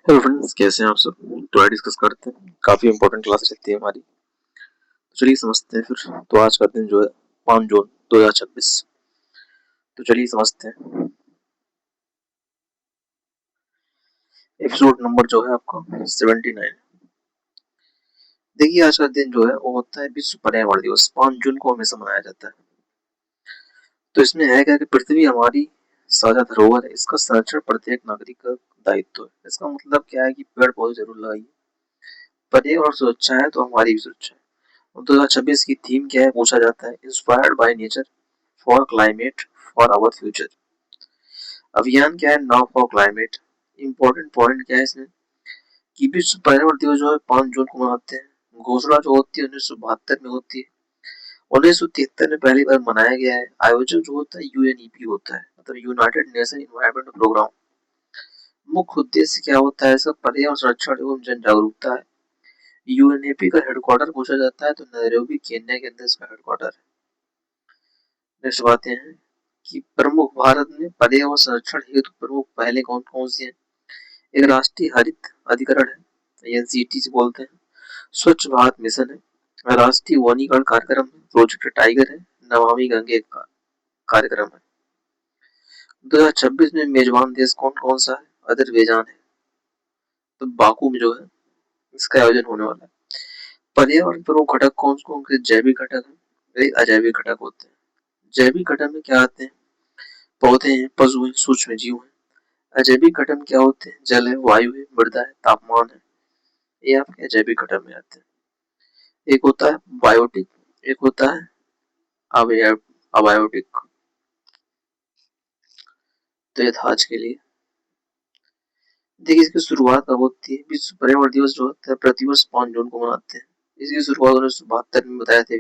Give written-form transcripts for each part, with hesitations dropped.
Hello friends, कैसे हैं आप सब। तो डिस्कस करते हैं, काफी इंपॉर्टेंट क्लास चलती है हमारी। तो चलिए समझते हैं फिर। तो आज का दिन जो है 5 जून 2026। तो चलिए समझते हैं। एपिसोड नंबर जो है आपका 79। देखिए, आज का दिन जो है वो होता है विश्व पर्यावरण दिवस। 5 जून को हमेशा मनाया जाता है। तो इसमें है क्या कि पृथ्वी हमारी साझा धरोहर है, इसका संरक्षण प्रत्येक नागरिक का दायित्व है। इसका मतलब क्या है कि पेड़ पौधे जरूर लगाइए। पर्यावरण सुरक्षा है तो हमारी भी सुरक्षा है। 2026 की थीम क्या है पूछा जाता है, inspired by nature for climate for our future. अभियान क्या है, now for climate. Important point क्या है इसमें कि विश्व पर्यावरण दिवस जो है 5 जून को मनाते हैं। घोषणा जो होती है 1972 में होती है। 1973 में पहली बार मनाया गया है। आयोजक जो होता है यूएनईपी होता है, मतलब यूनाइटेड नेशन इन्वायरमेंट प्रोग्राम। मुख्य उद्देश्य क्या होता है इसका, पर्यावरण संरक्षण एवं जन जागरूकता है। यूएनईपी का हेडक्वार्टर पूछा जाता है तो नैरोबी केन्या के अंदर इसका हेडक्वार्टर है। नेक्स्ट बात यह है कि प्रमुख भारत में पर्यावरण संरक्षण हेतु प्रमुख पहले कौन कौन से हैं। एक राष्ट्रीय हरित अधिकरण है, एनजीटी से बोलते हैं। स्वच्छ भारत मिशन है। राष्ट्रीय वनीकरण कार्यक्रम है, प्रोजेक्ट टाइगर है। नमामि गंगे का कार्यक्रम है। 2026 में मेजबान देश कौन कौन सा है, अजरबैजान है। तो बाकू में जो है इसका आयोजन होने वाला है। पर्यावरण प्रमुख घटक कौन कौन से, जैविक घटक है, अजैविक घटक होते हैं। जैविक घटक में क्या आते हैं, पौधे हैं, पशु हैं, सूक्ष्म जीव हैं। अजैविक घटक में क्या होते हैं, जल है, वायु है, मृदा है, तापमान है। ये आपके अजैविक घटक में आते हैं। एक होता है बायोटिक, एक होता है अबायोटिक। तो ये था आज के लिए। देखिए, इसकी शुरुआत कब होती है। विश्व पर्यावरण दिवस जो होता है प्रतिवर्ष 5 जून को मनाते हैं। इसकी शुरुआत 1972 में बताया थे।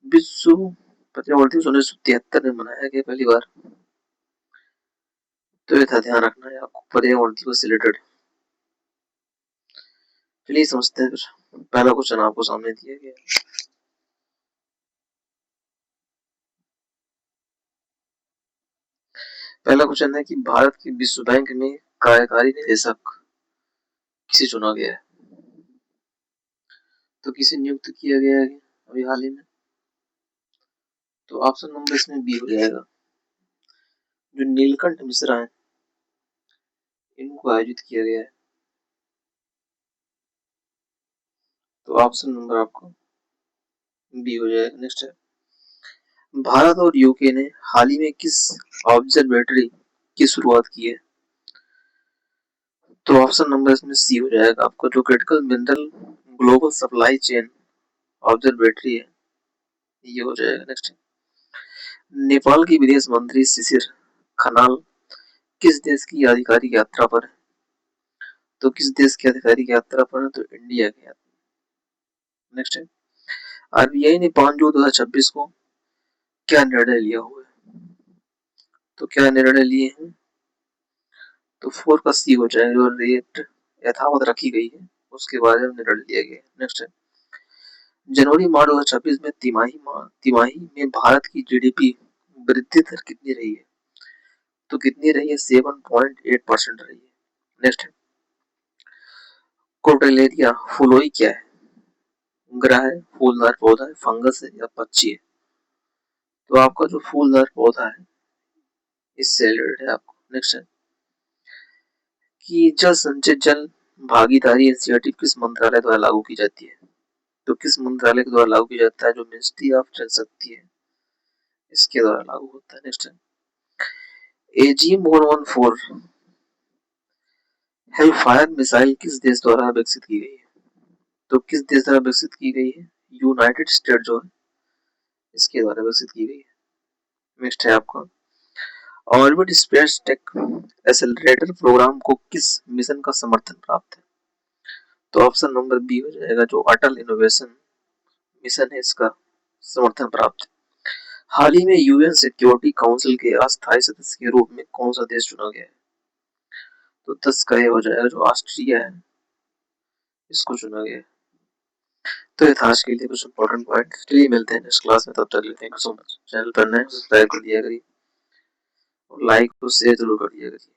विश्व पर्यावरण दिवस 1973 में मनाया गया पहली बार। तो ये था, ध्यान रखना है आपको पर्यावरण दिवस से रिलेटेड। चलिए समझते हैं फिर। पहला क्वेश्चन आपको सामने दिया गया है। पहला क्वेश्चन है कि भारत के विश्व बैंक में कार्यकारी निदेशक किसे चुना गया है। तो किसे नियुक्त किया गया है अभी हाल ही में। तो ऑप्शन नंबर इसमें बी हो जाएगा, जो नीलकंठ मिश्रा है इनको आयोजित किया गया है। तो ऑप्शन नंबर आपको बी हो जाएगा। नेक्स्ट है, भारत और यूके ने हाल ही में किस ऑब्जर्वेटरी की शुरुआत की है। तो ऑप्शन नंबर इसमें सी हो जाएगा आपको, जो critical mineral global supply chain observatory है, ये हो जाएगा। नेक्स्ट, नेपाल की विदेश मंत्री शिशिर खनाल किस देश की आधिकारिक यात्रा पर है। तो किस देश की आधिकारिक यात्रा पर है, तो इंडिया की यात्रा। नेक्स्ट है, आरबीआई ने 5 जून 2026 को क्या निर्णय लिया हुआ है। तो क्या निर्णय लिए हैं, तो 4 का सी हो जाएगा, जो रेट यथावत रखी गई है उसके बारे में निर्णय लिया गया। नेक्स्ट है, जनवरी माह 2026 में तिमाही में भारत की जीडीपी वृद्धि दर कितनी रही है। तो कितनी रही है, 7.8% रही है। नेक्स्ट है, कोटेलेरिया फुलोई क्या है, ग्रह है, फूलदार पौधा है, फंगस है या पक्षी है। तो आपका जो फूलदार पौधा है इससे रिलेटेड है आपको। नेक्स्ट है कि जल संचय जल भागीदारी इनिशिएटिव किस मंत्रालय द्वारा लागू की जाती है। तो किस मंत्रालय के द्वारा लागू किया जाता है, जो मिनिस्ट्री ऑफ जल शक्ति है इसके द्वारा लागू होता है। नेक्स्ट है, एजीएम 114 हेलफायर मिसाइल किस देश द्वारा विकसित की गई है। तो किस देश द्वारा विकसित की गई है, यूनाइटेड स्टेट जो है इसके द्वारा विकसित की गई है। नेक्स्ट है आपका, orbit space tech accelerator programme को किस मिशन का समर्थन प्राप्त है। तो ऑप्शन नंबर बी हो जाएगा, जो अटल इनोवेशन मिशन है इसका समर्थन प्राप्त है। हाल ही में यूएन सिक्योरिटी काउंसिल के अस्थायी सदस्य के रूप में कौन सा देश चुना गया है। तो 10 का हो जाएगा, जो ऑस्ट्रिया है इसको चुना गया है। तो ये था आज के लिए कुछ इंपॉर्टेंट पॉइंट। चलिए मिलते हैं नेक्स्ट क्लास में, तब तक thank you so much. Channel पर नए सब्सक्राइब कर दिया करिए और लाइक और शेयर जरूर कर दिया करिए।